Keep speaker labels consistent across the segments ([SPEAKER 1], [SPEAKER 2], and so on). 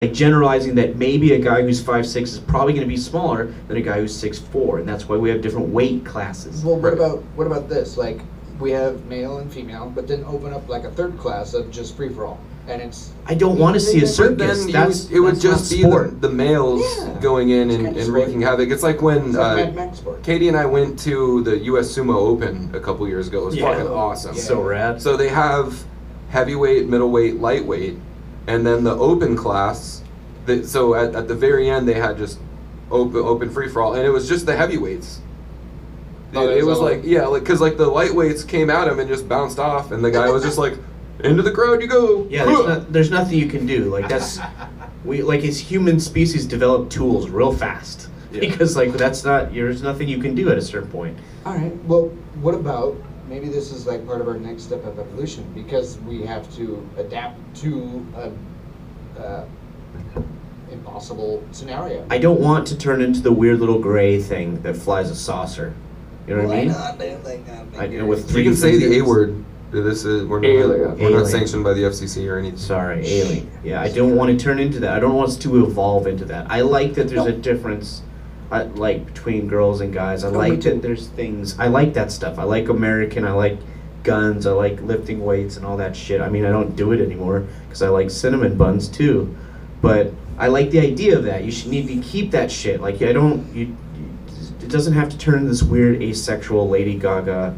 [SPEAKER 1] like generalizing that maybe a guy who's 5'6" is probably going to be smaller than a guy who's 6'4", and that's why we have different weight classes.
[SPEAKER 2] Well, what about this? Like, we have male and female, but then open up like a third class of just free for all, and it's.
[SPEAKER 1] I don't want to see a circus.
[SPEAKER 3] It would just be the males going in and
[SPEAKER 2] sport.
[SPEAKER 3] wreaking havoc. It's like when
[SPEAKER 2] Mad Max sport.
[SPEAKER 3] Katie and I went to the U.S. Sumo Open a couple years ago. It was fucking awesome.
[SPEAKER 2] Yeah.
[SPEAKER 1] So rad.
[SPEAKER 3] So they have heavyweight, middleweight, lightweight, and then the open class. So at the very end, they had just open free for all, and it was just the heavyweights. It was like because like the lightweights came at him and just bounced off, and the guy was just like, into the crowd you go.
[SPEAKER 1] Yeah, there's nothing you can do. Like as human species develop tools real fast because like there's nothing you can do at a certain point.
[SPEAKER 2] All right. Well, what about maybe this is like part of our next step of evolution because we have to adapt to a impossible scenario.
[SPEAKER 1] I don't want to turn into the weird little gray thing that flies a saucer. You know what I mean? With
[SPEAKER 3] You can say the A
[SPEAKER 1] fingers.
[SPEAKER 3] word. We're not sanctioned by the FCC or anything.
[SPEAKER 1] Sorry, alien. Yeah, I don't want to turn into that. I don't want us to evolve into that. I like that there's a difference, like between girls and guys. I like that there's things. I like that stuff. I like American. I like guns. I like lifting weights and all that shit. I mean, I don't do it anymore because I like cinnamon buns too, but I like the idea of that. You should need to keep that shit. Like it doesn't have to turn into this weird asexual Lady Gaga.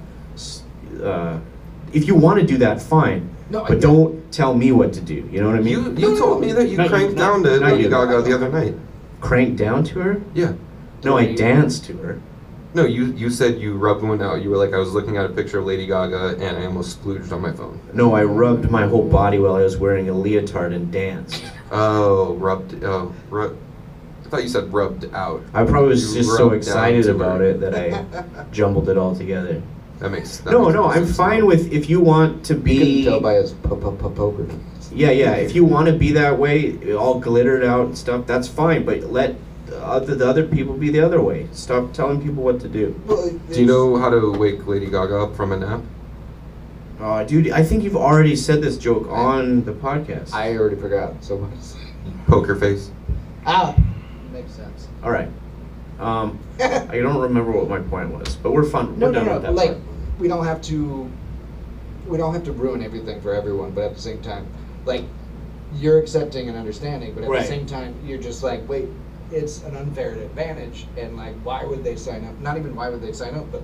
[SPEAKER 1] If you want to do that, fine.
[SPEAKER 2] No,
[SPEAKER 1] but don't tell me what to do. You know what I mean?
[SPEAKER 3] You told me that you cranked down to Lady Gaga the other night.
[SPEAKER 1] Cranked down to her?
[SPEAKER 3] Yeah.
[SPEAKER 1] No, I danced to her.
[SPEAKER 3] No, you said you rubbed one out. You were like, I was looking at a picture of Lady Gaga and I almost splooged on my phone.
[SPEAKER 1] No, I rubbed my whole body while I was wearing a leotard and danced.
[SPEAKER 3] Oh, I thought you said rubbed out.
[SPEAKER 1] I probably was just so excited
[SPEAKER 3] down to
[SPEAKER 1] about
[SPEAKER 3] her.
[SPEAKER 1] it that I jumbled it all together.
[SPEAKER 3] That makes
[SPEAKER 1] No,
[SPEAKER 3] more
[SPEAKER 1] I'm
[SPEAKER 3] sense
[SPEAKER 1] fine
[SPEAKER 3] now.
[SPEAKER 1] with if you want to
[SPEAKER 2] You
[SPEAKER 1] be.
[SPEAKER 2] can tell by his poker.
[SPEAKER 1] Yeah. If you want to be that way, all glittered out and stuff, that's fine. But let the other people be the other way. Stop telling people what to do.
[SPEAKER 2] Well,
[SPEAKER 3] Do you know how to wake Lady Gaga up from a nap?
[SPEAKER 1] Dude, I think you've already said this joke on the podcast.
[SPEAKER 2] I already forgot. So what is
[SPEAKER 3] Poker face.
[SPEAKER 2] makes sense.
[SPEAKER 1] All right. I don't remember what my point was, but we're fun. We're done with that
[SPEAKER 2] Like,
[SPEAKER 1] part.
[SPEAKER 2] we don't have to ruin everything for everyone, but at the same time, like, you're accepting and understanding, but at the same time, you're just like, wait, it's an unfair advantage, and like, why would they sign up? Not even why would they sign up, but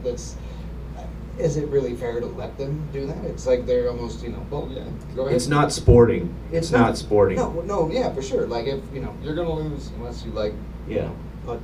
[SPEAKER 2] is it really fair to let them do that? It's like they're almost, well, yeah, go ahead.
[SPEAKER 1] It's not sporting. It's not sporting.
[SPEAKER 2] No, yeah, for sure. Like, if, you're gonna lose unless you, like,
[SPEAKER 1] Yeah.
[SPEAKER 2] put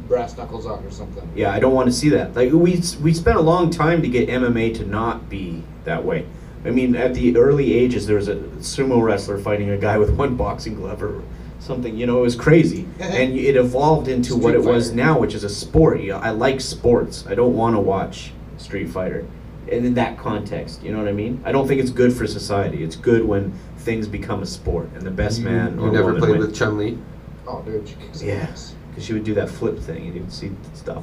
[SPEAKER 2] brass knuckles on or something.
[SPEAKER 1] Yeah, I don't want to see that. Like we spent a long time to get MMA to not be that way. I mean, at the early ages, there was a sumo wrestler fighting a guy with one boxing glove or something. It was crazy, and it evolved into what it was now, which is a sport. I like sports. I don't want to watch Street Fighter, and in that context, you know what I mean? I don't think it's good for society. It's good when things become a sport, and the best man or
[SPEAKER 3] You never
[SPEAKER 1] woman
[SPEAKER 3] played
[SPEAKER 1] wins.
[SPEAKER 3] with Chun-Li?
[SPEAKER 2] Oh, dude, she kicks
[SPEAKER 1] Yeah.
[SPEAKER 2] ass.
[SPEAKER 1] Because she would do that flip thing, and you would see stuff.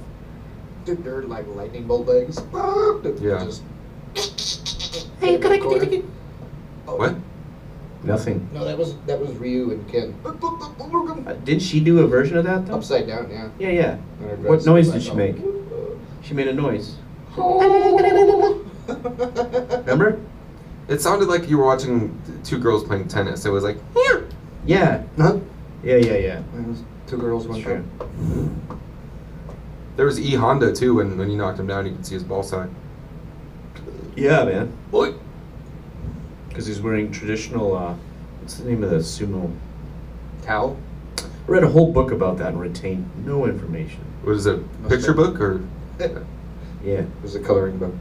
[SPEAKER 2] Dude, they're like lightning bolt legs.
[SPEAKER 3] Yeah.
[SPEAKER 1] Hey, can I
[SPEAKER 2] get
[SPEAKER 1] it?
[SPEAKER 2] Oh,
[SPEAKER 3] What?
[SPEAKER 1] Nothing.
[SPEAKER 2] No, that was Ryu and Ken.
[SPEAKER 1] Did she do a version of that though?
[SPEAKER 2] Upside down, yeah.
[SPEAKER 1] Yeah.
[SPEAKER 2] And her
[SPEAKER 1] What
[SPEAKER 2] dress
[SPEAKER 1] noise
[SPEAKER 2] was
[SPEAKER 1] did she
[SPEAKER 2] like,
[SPEAKER 1] make?
[SPEAKER 2] oh.
[SPEAKER 1] She made a noise. Remember?
[SPEAKER 3] It sounded like you were watching two girls playing tennis. It was like,
[SPEAKER 1] Yeah.
[SPEAKER 2] Huh?
[SPEAKER 1] Yeah.
[SPEAKER 2] It was two girls, one
[SPEAKER 1] Sure.
[SPEAKER 2] cup.
[SPEAKER 3] there was E Honda too. When you knocked him down, you could see his ball sack.
[SPEAKER 1] Yeah, man.
[SPEAKER 3] What?
[SPEAKER 1] Because he's wearing traditional. What's the name of the sumo?
[SPEAKER 2] Towel?
[SPEAKER 1] I read a whole book about that and retained no information.
[SPEAKER 3] What is it? Picture book or?
[SPEAKER 1] Yeah.
[SPEAKER 2] It was a coloring book.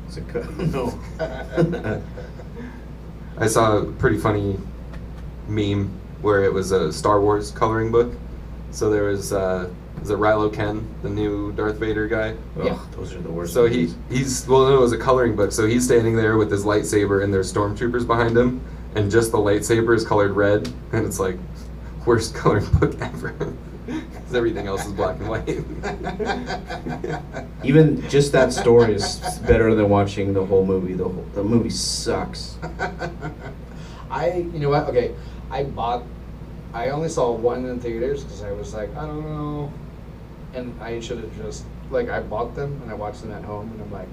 [SPEAKER 1] It's a no.
[SPEAKER 3] I saw a pretty funny meme where it was a Star Wars coloring book. So there was Rilo Ken, the new Darth Vader guy.
[SPEAKER 2] Yeah.
[SPEAKER 1] Ugh, those are the worst.
[SPEAKER 3] So
[SPEAKER 1] movies.
[SPEAKER 3] it was a coloring book. So he's standing there with his lightsaber and there's stormtroopers behind him, and just the lightsaber is colored red, and it's like worst coloring book ever. Because everything else is black and white.
[SPEAKER 1] Even just that story is better than watching the whole movie. The movie sucks.
[SPEAKER 2] You know what? Okay, I I only saw one in theaters because I was like, I don't know, and I should have just like I bought them and I watched them at home, and I'm like,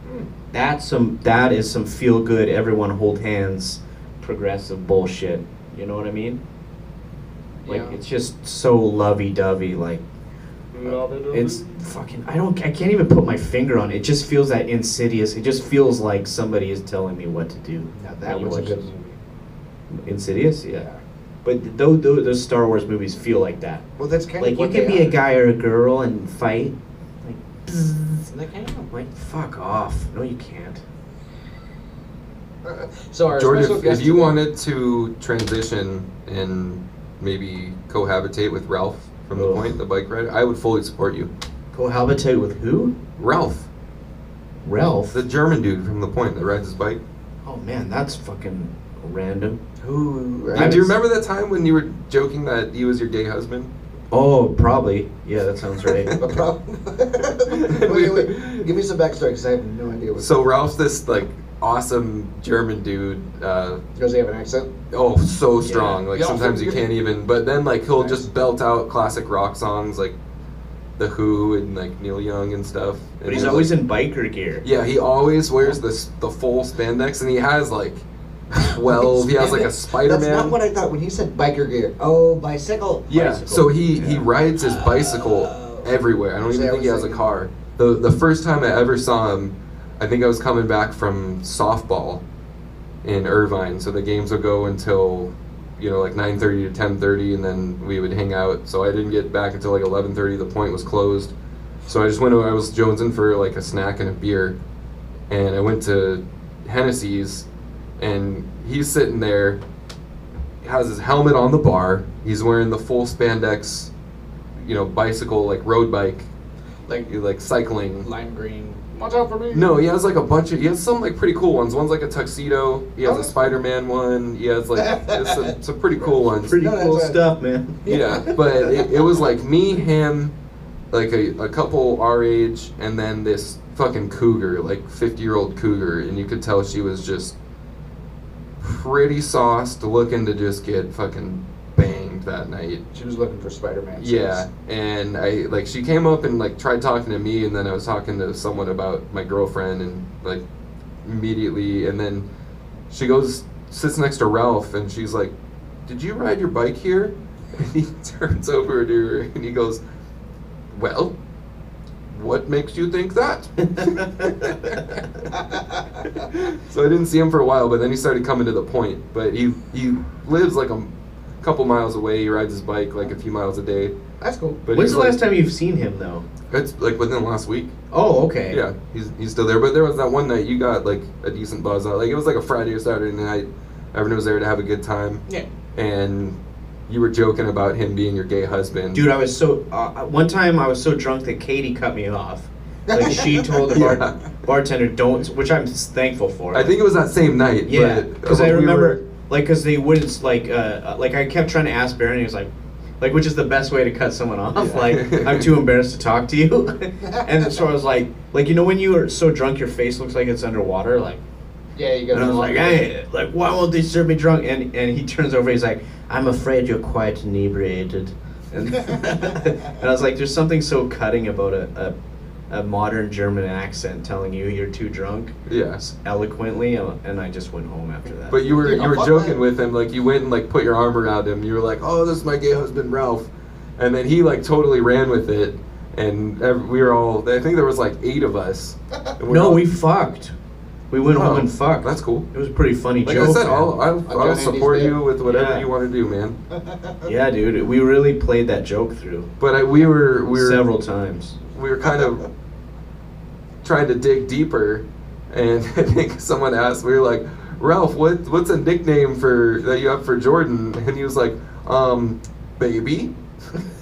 [SPEAKER 1] that is some feel good, everyone hold hands, progressive bullshit. You know what I mean? Like
[SPEAKER 2] Yeah.
[SPEAKER 1] it's just so lovey-dovey. Like it's fucking. I can't even put my finger on it. It just feels that insidious. It just feels like somebody is telling me what to do.
[SPEAKER 2] Now that
[SPEAKER 1] when you
[SPEAKER 2] was a
[SPEAKER 1] watch
[SPEAKER 2] good
[SPEAKER 1] it.
[SPEAKER 2] movie.
[SPEAKER 1] Insidious, yeah. But those Star Wars movies feel like that.
[SPEAKER 2] Well, that's kind
[SPEAKER 1] Like
[SPEAKER 2] of
[SPEAKER 1] you
[SPEAKER 2] what
[SPEAKER 1] can
[SPEAKER 2] they
[SPEAKER 1] be a
[SPEAKER 2] are.
[SPEAKER 1] guy or a girl and fight. Like, bzzz.
[SPEAKER 2] They can.
[SPEAKER 1] Like fuck off. No, you can't.
[SPEAKER 2] So our
[SPEAKER 3] Jordan,
[SPEAKER 2] special guest
[SPEAKER 3] if you
[SPEAKER 2] today-
[SPEAKER 3] wanted to transition and maybe cohabitate with Ralph from The
[SPEAKER 1] Ugh.
[SPEAKER 3] Point, the bike rider, I would fully support you.
[SPEAKER 1] Cohabitate with who?
[SPEAKER 3] Ralph,
[SPEAKER 1] Ralph.
[SPEAKER 3] the German dude from The Point that rides his bike.
[SPEAKER 1] Oh man, that's fucking random.
[SPEAKER 2] who?
[SPEAKER 3] Do you remember that time when you were joking that he was your gay husband?
[SPEAKER 1] Oh, probably. Yeah, that sounds right.
[SPEAKER 2] Wait. Give me some backstory because I have no idea what.
[SPEAKER 3] So Ralph's this like awesome German dude.
[SPEAKER 2] Does he have an accent?
[SPEAKER 3] Oh, so strong. Like
[SPEAKER 2] Yeah.
[SPEAKER 3] sometimes you can't even. But then like he'll
[SPEAKER 2] Nice.
[SPEAKER 3] just belt out classic rock songs like The Who and like Neil Young and stuff. And
[SPEAKER 1] But he's
[SPEAKER 3] like-
[SPEAKER 1] always in biker gear.
[SPEAKER 3] Yeah, he always wears the full spandex, and he has like 12. He has like a Spider-Man.
[SPEAKER 2] That's not what I thought when he said biker gear. Oh, bicycle.
[SPEAKER 3] Yeah,
[SPEAKER 1] Bicycle.
[SPEAKER 3] so he
[SPEAKER 1] Yeah.
[SPEAKER 3] rides his bicycle
[SPEAKER 2] Oh.
[SPEAKER 3] everywhere. I don't
[SPEAKER 2] See,
[SPEAKER 3] even
[SPEAKER 2] I
[SPEAKER 3] think he
[SPEAKER 2] was
[SPEAKER 3] has a
[SPEAKER 2] thinking-
[SPEAKER 3] car. The first time I ever saw him, I think I was coming back from softball in Irvine. So the games would go until like 9:30 to 10:30, and then we would hang out. So I didn't get back until like 11:30. The Point was closed. So I just went. I was jonesing for like a snack and a beer, and I went to Hennessy's, and he's sitting there. Has his helmet on the bar. He's wearing the full spandex, bicycle like road bike, like cycling.
[SPEAKER 2] Lime green. Watch out for me.
[SPEAKER 3] No, he has like he has some like pretty cool ones. One's like a tuxedo. He has
[SPEAKER 2] Oh.
[SPEAKER 3] a Spider-Man one. He has like some pretty cool ones.
[SPEAKER 1] Pretty
[SPEAKER 2] No, that's
[SPEAKER 1] cool
[SPEAKER 2] right.
[SPEAKER 1] stuff, man.
[SPEAKER 3] Yeah, but it was like me, him, like a couple our age, and then this fucking cougar, like 50-year-old cougar, and you could tell she was just pretty sauced, looking to just get fucking banged that night.
[SPEAKER 2] She was looking for Spider-Man.
[SPEAKER 3] Yeah, and she came up and like tried talking to me, and then I was talking to someone about my girlfriend, and like immediately, and then she sits next to Ralph, and she's like, "Did you ride your bike here?" And he turns over to her and he goes, "Well, what makes you think that?" So I didn't see him for a while, but then he started coming to The Point. But he lives like a couple miles away. He rides his bike like a few miles a day.
[SPEAKER 2] That's cool.
[SPEAKER 3] But
[SPEAKER 1] When's
[SPEAKER 3] he's
[SPEAKER 1] the
[SPEAKER 3] like,
[SPEAKER 1] last time you've seen him, though?
[SPEAKER 3] It's like within the last week.
[SPEAKER 1] Oh, okay.
[SPEAKER 3] Yeah, he's still there. But there was that one night you got like a decent buzz out. Like it was like a Friday or Saturday night. Everyone was there to have a good time.
[SPEAKER 2] Yeah.
[SPEAKER 3] And you were joking about him being your gay husband.
[SPEAKER 1] Dude, I was so... one time I was so drunk that Katie cut me off. Like, she told the
[SPEAKER 3] Yeah.
[SPEAKER 1] bartender, don't... Which I'm thankful for.
[SPEAKER 3] I think it was that same night.
[SPEAKER 1] Yeah,
[SPEAKER 3] but-
[SPEAKER 1] because I
[SPEAKER 3] we
[SPEAKER 1] remember...
[SPEAKER 3] were-
[SPEAKER 1] Like, because they wouldn't... Like, I kept trying to ask Baron, and he was like... Like, which is the best way to cut someone off?
[SPEAKER 3] Yeah.
[SPEAKER 1] Like, I'm too embarrassed to talk to you. And so I was like, when you are so drunk, your face looks like it's underwater, like...
[SPEAKER 2] Yeah, you got.
[SPEAKER 1] And I was like, hey, like, why won't they serve me drunk? And he turns over, he's like, I'm afraid you're quite inebriated. And, and I was like, there's something so cutting about a modern German accent telling you you're too drunk
[SPEAKER 3] Yeah.
[SPEAKER 1] eloquently, and I just went home after that.
[SPEAKER 3] But you were
[SPEAKER 2] Yeah, fuck
[SPEAKER 3] joking
[SPEAKER 2] that.
[SPEAKER 3] with him, like you went and like put your arm around him. You were like, "Oh, this is my gay husband, Ralph," and then he like totally ran with it, and we were all. I think there was like 8 of us. And we're
[SPEAKER 1] No,
[SPEAKER 3] all-
[SPEAKER 1] we fucked. We went home and fucked.
[SPEAKER 3] That's cool.
[SPEAKER 1] It was a pretty funny
[SPEAKER 3] Like
[SPEAKER 1] joke.
[SPEAKER 3] I said,
[SPEAKER 1] man.
[SPEAKER 3] I'll
[SPEAKER 2] Andy's
[SPEAKER 3] support
[SPEAKER 2] bit.
[SPEAKER 3] you with whatever
[SPEAKER 1] Yeah.
[SPEAKER 3] you want to do, man.
[SPEAKER 1] Yeah, dude, we really played that joke through
[SPEAKER 3] But we were
[SPEAKER 1] several times.
[SPEAKER 3] we were kind of trying to dig deeper, and I think someone asked, we were like, "Ralph, what's a nickname that you have for Jordan?" And he was like, "Baby."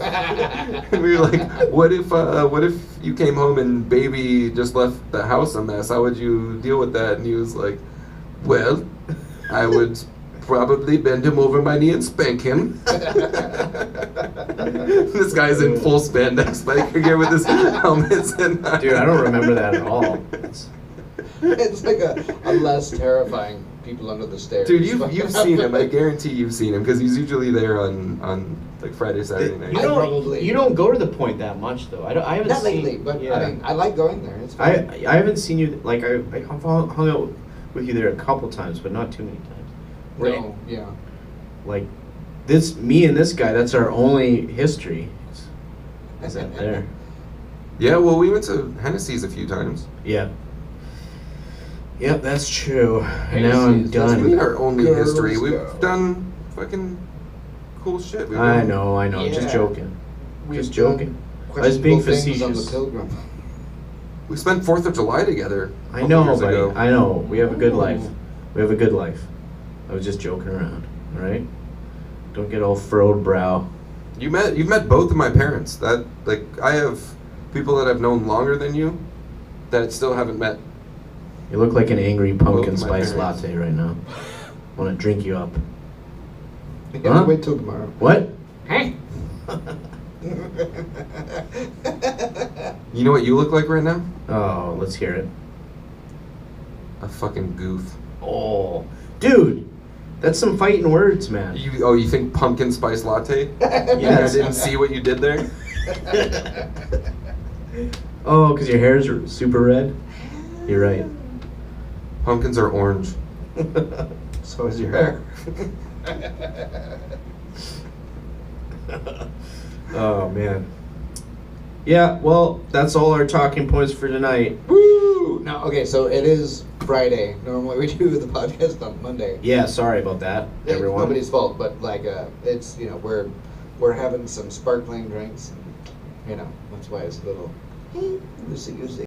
[SPEAKER 3] And we were like, what if you came home and Baby just left the house a mess? How would you deal with that? And he was like, "Well, I would probably bend him over my knee and spank him." This guy's in full spandex biker gear with his helmets and
[SPEAKER 1] Dude, I don't remember that at all.
[SPEAKER 2] It's like a less terrifying people under the stairs.
[SPEAKER 3] Dude, you've seen him. I guarantee you've seen him because he's usually there on like Friday, Saturday night.
[SPEAKER 1] You don't go to the point that much though. I haven't
[SPEAKER 2] Not
[SPEAKER 1] seen,
[SPEAKER 2] lately, but
[SPEAKER 1] yeah.
[SPEAKER 2] I mean, I like going there. It's fun.
[SPEAKER 1] I haven't seen you like I've hung out with you there a couple times, but not too many times.
[SPEAKER 2] No, yeah.
[SPEAKER 1] Like this, me and this guy. That's our only history. Is that there?
[SPEAKER 3] Yeah, well, we went to Hennessy's a few times.
[SPEAKER 1] Yeah. Yep, that's true. And now I'm
[SPEAKER 2] Hennessy's, that's
[SPEAKER 3] That's
[SPEAKER 1] done.
[SPEAKER 3] our only
[SPEAKER 2] Girls
[SPEAKER 3] history. We've
[SPEAKER 2] go.
[SPEAKER 3] done fucking cool shit.
[SPEAKER 1] I know.
[SPEAKER 2] Yeah.
[SPEAKER 1] Just joking.
[SPEAKER 2] We've
[SPEAKER 1] Just joking.
[SPEAKER 2] done
[SPEAKER 1] I was being
[SPEAKER 2] questionable things on the
[SPEAKER 1] facetious.
[SPEAKER 2] Pilgrim.
[SPEAKER 3] We spent 4th of July together. a
[SPEAKER 1] I
[SPEAKER 3] couple
[SPEAKER 1] know,
[SPEAKER 3] years
[SPEAKER 1] buddy.
[SPEAKER 3] ago.
[SPEAKER 1] I know. We have a good
[SPEAKER 2] Ooh.
[SPEAKER 1] life. We have a good life. I was just joking around. All right. Don't get all furrowed brow.
[SPEAKER 3] You've met both of my parents. That like I have people that I've known longer than you that still haven't met.
[SPEAKER 1] You look like an angry pumpkin
[SPEAKER 3] Both of my
[SPEAKER 1] spice
[SPEAKER 3] parents.
[SPEAKER 1] latte right now. Want to drink you up.
[SPEAKER 2] You
[SPEAKER 1] Huh?
[SPEAKER 2] gotta wait till tomorrow.
[SPEAKER 1] What?
[SPEAKER 2] Hey.
[SPEAKER 3] You know what you look like right now?
[SPEAKER 1] Oh, let's hear it.
[SPEAKER 3] A fucking goof.
[SPEAKER 1] Oh, dude, that's some fighting words, man.
[SPEAKER 3] You think pumpkin spice latte?
[SPEAKER 1] Yes.
[SPEAKER 3] I didn't see what you did there.
[SPEAKER 1] Oh, because your hair's super red? You're right.
[SPEAKER 3] Pumpkins are orange.
[SPEAKER 2] So is your hair.
[SPEAKER 1] Oh, man. Yeah, well, that's all our talking points for tonight.
[SPEAKER 2] Woo! No, okay, so it is Friday. Normally we do the podcast on Monday.
[SPEAKER 1] Yeah, sorry about that,
[SPEAKER 2] It's
[SPEAKER 1] everyone.
[SPEAKER 2] nobody's fault, but like it's we're having some sparkling drinks. And, that's why it's a little loosey goosey.